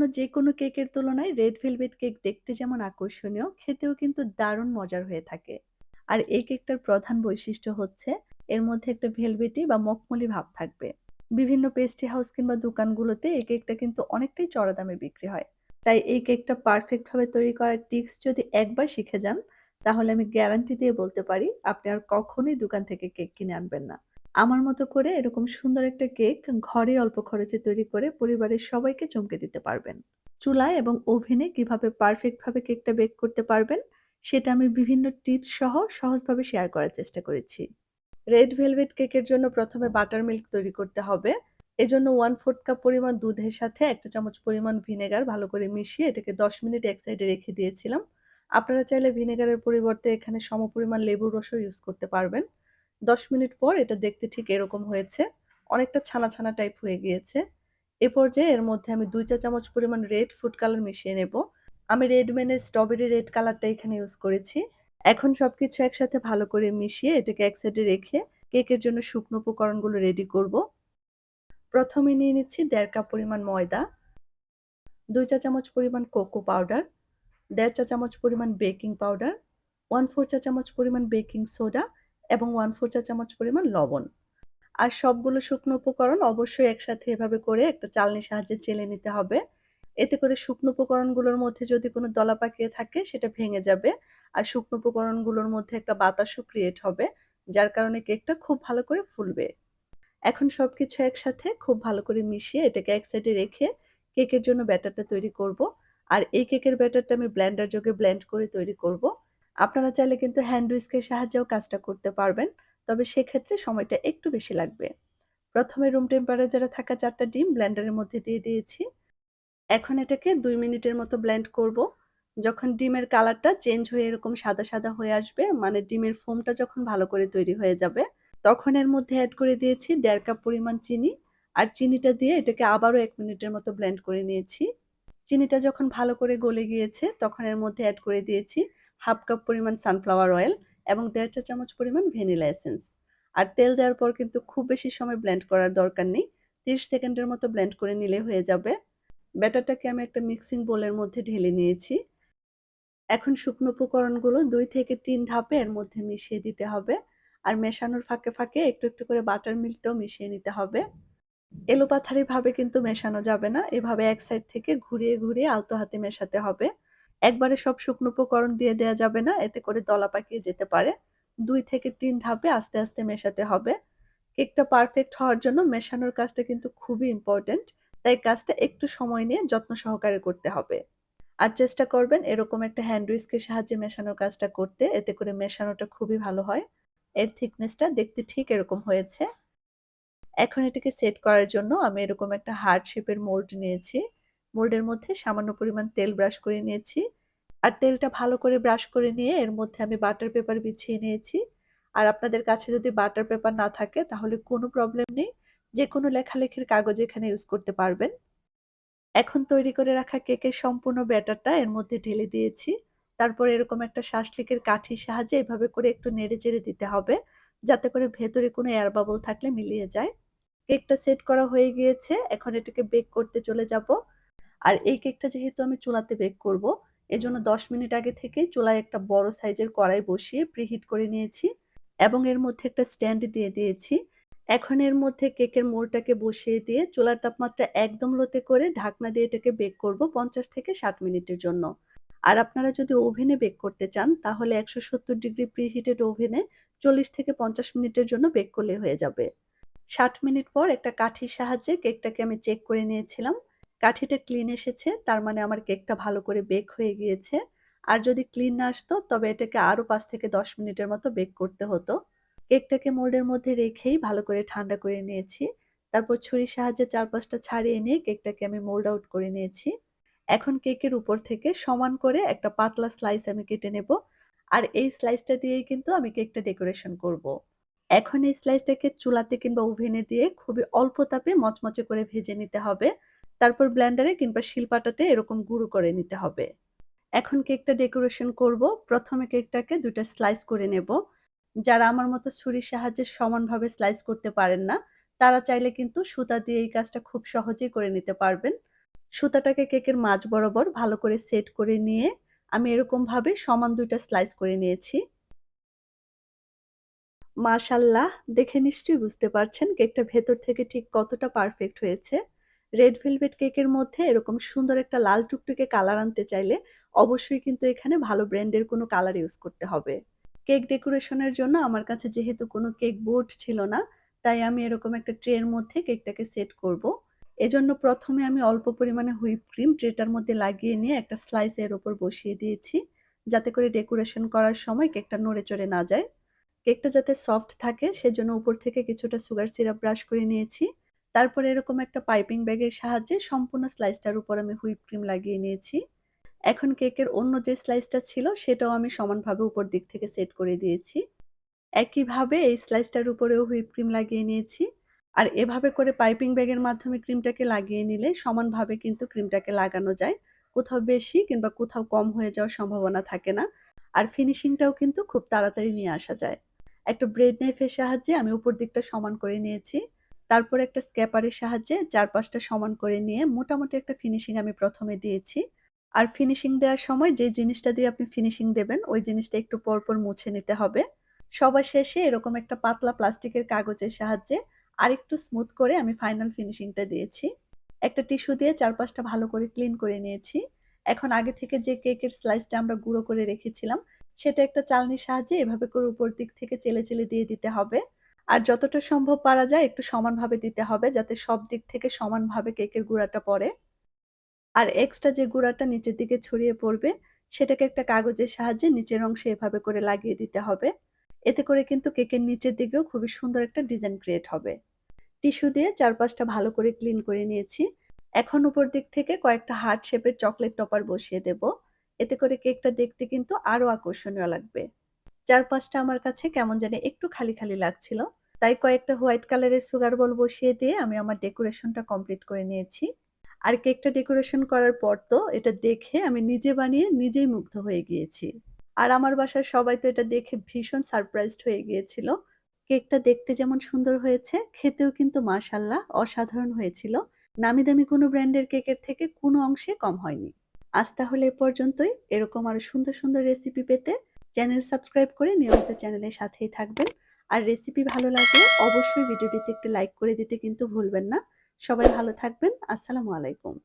অন্যান্য যেকোনো কেকের তুলনায় রেড ভেলভেট কেক দেখতে যেমন আকর্ষণীয়, খেতেও কিন্তু দারুণ মজার হয়ে থাকে। আর এই কেকটার প্রধান বৈশিষ্ট্য হচ্ছে এর মধ্যে একটা ভেলভেটি বা মখমলি ভাব থাকবে। বিভিন্ন পেস্ট্রি হাউস কিংবা দোকানগুলোতে এই কেকটা কিন্তু অনেকটাই চড়া দামে বিক্রি হয়। তাই এই কেকটা পারফেক্ট ভাবে তৈরি করার টিপস যদি একবার শিখে যান, তাহলে আমি গ্যারান্টি দিয়ে বলতে পারি আপনি আর কখনোই দোকান থেকে কেক কিনে আনবেন না। আমার মতো করে এরকম সুন্দর একটা কেক ঘরে অল্প খরচে তৈরি করে পরিবারের সবাইকে চমকে দিতে পারবেন। চুলায় এবং ওভেনে কিভাবে পারফেক্ট ভাবে কেকটা বেক করতে পারবেন সেটা আমি বিভিন্ন টিপস সহ সহজভাবে শেয়ার করার চেষ্টা করেছি। রেড ভেলভেট কেকের জন্য প্রথমে বাটার মিল্ক তৈরি করতে হবে। এজন্য 1/4 কাপ পরিমাণ দুধের সাথে 1 চা চামচ পরিমাণ ভিনেগার ভালো করে মিশিয়ে এটাকে 10 মিনিট এক সাইডে রেখে দিয়েছিলাম। আপনারা চাইলে ভিনেগারের পরিবর্তে এখানে সমপরিমাণ লেবুর রসও ইউজ করতে পারবেন। ১০ মিনিট পর এটা দেখতে ঠিক এরকম হয়েছে। অনেকটা ছানা, ছানা টাইপ হয়ে গিয়েছে। এ পর্যায়ে এর মধ্যে আমি ২ চা চামচ পরিমাণ রেড ফুড কালার মিশিয়ে নেব। আমি রেডম্যানের স্ট্রবেরি রেড কালারটা এখানে ইউজ করেছি। এখন সবকিছু একসাথে ভালো করে মিশিয়ে এটাকে এক সাইডে রেখে কেকের জন্য শুকনো উপকরণগুলো রেডি করব। প্রথমে নিয়ে নিচ্ছি ১.৫ কাপ পরিমাণ ময়দা, ২ চা চামচ পরিমাণ কোকো পাউডার, ১.৫ চা চামচ পরিমাণ বেকিং পাউডার, 1/4 চা চামচ পরিমাণ বেকিং সোডা এবং 1/4 চা চামচ পরিমাণ লবণ। আর সবগুলো শুকনো উপকরণ অবশ্যই একসাথে এভাবে করে একটা চালনির সাহায্যে চেলে নিতে হবে। এতে করে শুকনো উপকরণগুলোর মধ্যে যদি কোনো দলা পাকিয়ে থাকে সেটা ভেঙে যাবে। আর শুকনো উপকরণগুলোর মধ্যে একটা বাতাসও ক্রিয়েট হবে। যার কারণে কেকটা খুব ভালো করে ফুলবে। এখন সবকিছু একসাথে খুব ভালো করে মিশিয়ে এটাকে এক সাইডে রেখে কেকের জন্য ব্যাটারটা তৈরি করব। আর এই কেকের ব্যাটারটা আমি ব্লেন্ডার যোগে ব্লেন্ড করে তৈরি করব। আপনারা চাইলে কিন্তু হ্যান্ড হুইস্কের সাহায্যেও কাজটা করতে পারবেন। তবে সেক্ষেত্রে সময়টা একটু বেশি লাগবে। প্রথমে রুম টেম্পারেচারে থাকা ৪ টা ডিম ব্লেন্ডারের মধ্যে দিয়ে দিয়েছি। এখন এটাকে ২ মিনিটের মতো ব্লেন্ড করব। যখন ডিমের কালারটা চেঞ্জ হয়ে এরকম সাদা, সাদা হয়ে আসবে, মানে ডিমের ফোমটা যখন ভালো করে তৈরি হয়ে যাবে, তখন এর মধ্যে এড করে দিয়েছি ১.৫ কাপ পরিমাণ চিনি। আর চিনিটা দিয়ে এটাকে আবারও ১ মিনিটের মতো ব্লেন্ড করে নিয়েছি। চিনিটা যখন ভালো করে গলে গিয়েছে, তখন এর মধ্যে এড করে দিয়েছি ১/২ কাপ পরিমাণ সানফ্লাওয়ার অয়েল এবং ১.৫ চা চামচ পরিমাণ ভ্যানিলা এসেন্স। আর তেল দেওয়ার পর কিন্তু খুব বেশি সময় ব্লেন্ড করার দরকার নেই। ৩০ সেকেন্ডের মতো ব্লেন্ড করে নিলে হয়ে যাবে। ব্যাটারটাকে আমি একটা মিক্সিং বোলের মধ্যে ঢেলে নিয়েছি। এখন শুকনো উপকরণগুলো ২ থেকে ৩ ধাপে এর মধ্যে মিশিয়ে দিতে হবে। আর মেশানোর ফাঁকে, ফাঁকে একটু, একটু করে বাটার মিল্কটাও মিশিয়ে নিতে হবে। এলোপাথারিভাবে কিন্তু মেশানো যাবে না। এভাবে এক সাইড থেকে ঘুরিয়ে, ঘুরিয়ে আলতো হাতে মেশাতে হবে। একবারে সব শুকনো উপকরণ দিয়ে দেয়া যাবে না। এতে করে দলা পাকিয়ে যেতে পারে। ২ থেকে ৩ ধাপে আস্তে, আস্তে মেশাতে হবে। কেকটা পারফেক্ট হওয়ার জন্য মেশানোর কাজটা কিন্তু খুবই ইম্পোর্টেন্ট। তাই কাজটা একটু সময় নিয়ে যত্ন সহকারে করতে হবে। আর চেষ্টা করবেন এরকম একটা হ্যান্ড হুইস্কের সাহায্যে মেশানোর কাজটা করতে। এতে করে মেশানোটা খুবই ভালো হয়। এর থিকনেসটা দেখতে ঠিক এরকম হয়েছে। এখন এটাকে সেট করার জন্য আমি এরকম একটা হার্ট শেপের মোল্ড নিয়েছি। মোল্ডের মধ্যে সামান্য পরিমাণ তেল ব্রাশ করে নিয়েছি। আর তেলটা ভালো করে ব্রাশ করে নিয়ে এর মধ্যে আমি বাটার পেপার বিছিয়ে নিয়েছি। আর আপনাদের কাছে যদি বাটার পেপার না থাকে তাহলে কোনো প্রবলেম নেই। যেকোনো লেখালেখির কাগজ এখানে ইউজ করতে পারবেন। এখন তৈরি করে রাখা কেকের সম্পূর্ণ ব্যাটারটা এর মধ্যে ঢেলে দিয়েছি। তারপর এরকম একটা শাঁসলিকের কাঠির সাহায্যে এভাবে করে একটু নেড়ে-চেড়ে দিতে হবে। যাতে করে ভেতরে কোনো এয়ার বাবল থাকলে মিলিয়ে যায়। কেকটা সেট করা হয়ে গিয়েছে। এখন এটাকে বেক করতে চলে যাব। আর এই কেকটা যেহেতু আমি চুলাতে বেক করব, এজন্য ১০ মিনিট আগে থেকেই চুলায় একটা বড় সাইজের কড়াই বসিয়ে প্রিহিট করে নিয়েছি এবং এর মধ্যে একটা স্ট্যান্ড দিয়ে দিয়েছি। এখন এর মধ্যে কেকের মোল্ডটাকে বসিয়ে দিয়ে চুলার তাপমাত্রা একদম লোতে করে ঢাকনা দিয়ে এটাকে বেক করব ৫০ থেকে ৬০ মিনিটের জন্য। আর আপনারা যদি ওভেনে বেক করতে চান তাহলে ১৭০ ডিগ্রি প্রিহিটেড ওভেনে ৪০ থেকে ৫০ মিনিটের জন্য বেক করলে হয়ে যাবে। ৬০ মিনিট পর একটা কাঠির সাহায্যে কেকটাকে আমি চেক করে নিয়েছিলাম। কাঠিটা ক্লিন এসেছে, তার মানে আমার কেকটা ভালো করে বেক হয়ে গিয়েছে। আর যদি ক্লিন না আসতো তবে এটাকে আরো ৫ থেকে ১০ মিনিটের মতো বেক করতে হতো। কেকটাকে মোল্ডের মধ্যে রেখেই ভালো করে ঠান্ডা করে নিয়েছি। তারপর ছুরির সাহায্যে চারপাশটা ছাড়িয়ে নিয়ে কেকটাকে আমি মোল্ড আউট করে নিয়েছি। এখন কেকের উপর থেকে সমান করে একটা পাতলা স্লাইস আমি কেটে নেব। আর এই স্লাইসটা দিয়েই কিন্তু আমি কেকটা ডেকোরেশন করব। এখন এই স্লাইসটাকে চুলাতে কিংবা ওভেনে দিয়ে খুবই অল্প তাপে মচমচে করে ভেজে নিতে হবে। তারপর ব্লেন্ডারে কিংবা শিলপাটাতে এরকম গুঁড়ো করে নিতে হবে। এখন কেকটা ডেকোরেশন করব। প্রথমে কেকটাকে ২ টা স্লাইস করে নেব। যারা আমার মতো ছুরির সাহায্যে সমানভাবে স্লাইস করতে পারেন না, তারা চাইলে কিন্তু সুতা দিয়ে এই কাজটা খুব সহজেই করে নিতে পারবেন। সুতাটাকে কেকের মাঝ বরাবর ভালো করে সেট করে নিয়ে আমি এরকমভাবে সমান ২ টা স্লাইস করে নিয়েছি। মাশাআল্লাহ! দেখে নিশ্চয়ই বুঝতে পারছেন কেকটা ভেতর থেকে ঠিক কতটা পারফেক্ট হয়েছে। রেড ভেলভেট কেকের মধ্যে এরকম সুন্দর একটা লাল টুকটুকে কালার আনতে চাইলে অবশ্যই কিন্তু এখানে ভালো ব্র্যান্ডের কোনো কালার ইউজ করতে হবে। কেক ডেকোরেশনের জন্য আমার কাছে যেহেতু কোনো কেক বোর্ড ছিল না, তাই আমি এরকম একটা ট্রের মধ্যে কেকটাকে সেট করব। এজন্য ১ম এ আমি অল্প পরিমাণে হুইপ ক্রিম ট্রেটার মধ্যে লাগিয়ে নিয়ে একটা স্লাইস এর উপর বসিয়ে দিয়েছি। যাতে করে ডেকোরেশন করার সময় কেকটা নড়ে চড়ে না যায়। কেকটা যাতে সফট থাকে সেজন্য উপর থেকে কিছুটা সুগার সিরাপ ব্রাশ করে নিয়েছি। তারপরে এরকম একটা পাইপিং ব্যাগের সাহায্যে সম্পূর্ণ স্লাইসটার উপর আমি হুইপ ক্রিম লাগিয়ে নিয়েছি। এখন কেকের অন্য যে স্লাইসটা ছিল সেটাও আমি সমানভাবে উপর দিক থেকে সেট করে দিয়েছি। একইভাবে এই স্লাইসটার উপরেও হুইপ ক্রিম লাগিয়ে নিয়েছি। আর এভাবে করে পাইপিং ব্যাগের মাধ্যমে ক্রিমটাকে লাগিয়ে নিলে সমানভাবে কিন্তু ক্রিমটাকে লাগানো যায়। কোথাও বেশি কিংবা কোথাও কম হয়ে যাওয়ার সম্ভাবনা থাকে না। আর ফিনিশিংটাও কিন্তু খুব তাড়াতাড়ি নিয়ে আসা যায়। একটা ব্রেড নাইফের সাহায্যে আমি উপর দিকটা সমান করে নিয়েছি। তারপর একটা স্ক্যাপারের সাহায্যে চারপাশটা সমান করে নিয়ে মোটামুটি একটা ফিনিশিং আমি ১ম এ দিয়েছি। আর ফিনিশিং দেওয়ার সময় যে জিনিসটা দিয়ে আপনি ফিনিশিং দেবেন ওই জিনিসটা একটু পরপর মুছে নিতে হবে। সবার শেষে এরকম একটা পাতলা প্লাস্টিকের কাগজের সাহায্যে আরেকটু স্মুথ করে আমি ফাইনাল ফিনিশিংটা দিয়েছি। একটা টিস্যু দিয়ে চারপাশটা ভালো করে ক্লিন করে নিয়েছি। এখন আগে থেকে যে কেকের স্লাইসটা আমরা গুঁড়ো করে রেখেছিলাম, সেটা একটা চালনির সাহায্যে এভাবে করে উপর দিক থেকে চেলে, চেলে দিয়ে দিতে হবে। আর যতটা সম্ভব পারা যায় একটু সমানভাবে দিতে হবে যাতে সব দিক থেকে সমানভাবে কেকের গুঁড়াটা পড়ে। আর এক্সট্রা যে গুঁড়াটা নিচের দিকে ছড়িয়ে পড়বে, সেটাকে একটা কাগজের সাহায্যে নিচের অংশে এভাবে করে লাগিয়ে দিতে হবে। এতে করে কিন্তু কেকের নিচের দিকেও খুবই সুন্দর একটা ডিজাইন ক্রিয়েট হবে। টিস্যু দিয়ে চারপাশটা ভালো করে ক্লিন করে নিয়েছি। এখন উপর দিক থেকে কয়েকটা হার্ট শেপের চকলেট টপার বসিয়ে দেব। এতে করে কেকটা দেখতে কিন্তু আরো আকর্ষণীয় লাগবে। চারপাশটা আমার কাছে কেমন জানি একটু খালি, খালি লাগছিল। তাই কয়েকটা হোয়াইট কালারের সুগার বল বসিয়ে দিয়ে আমি আমার ডেকোরেশনটা কমপ্লিট করে নিয়েছি। আর কেকটা ডেকোরেশন করার পর তো এটা দেখে আমি নিজে বানিয়ে নিজেই মুগ্ধ হয়ে গিয়েছি। আর আমার বাসার সবাই তো এটা দেখে ভীষণ সারপ্রাইজড হয়ে গিয়েছিল। কেকটা দেখতে যেমন সুন্দর হয়েছে, খেতেও কিন্তু মাশাআল্লাহ অসাধারণ হয়েছিল। নামি দামি কোনো ব্র্যান্ডের কেকের থেকে কোনো অংশে কম হয়নি। আজ তাহলে এ পর্যন্তই। এরকম আরো সুন্দর, সুন্দর রেসিপি পেতে চ্যানেল সাবস্ক্রাইব করে নিয়মিত চ্যানেলের সাথেই থাকবেন। আর রেসিপি ভালো লাগলে অবশ্যই ভিডিওটিতে একটি লাইক করে দিতে কিন্তু ভুলবেন না। সবাই ভালো থাকবেন। আসসালামু আলাইকুম।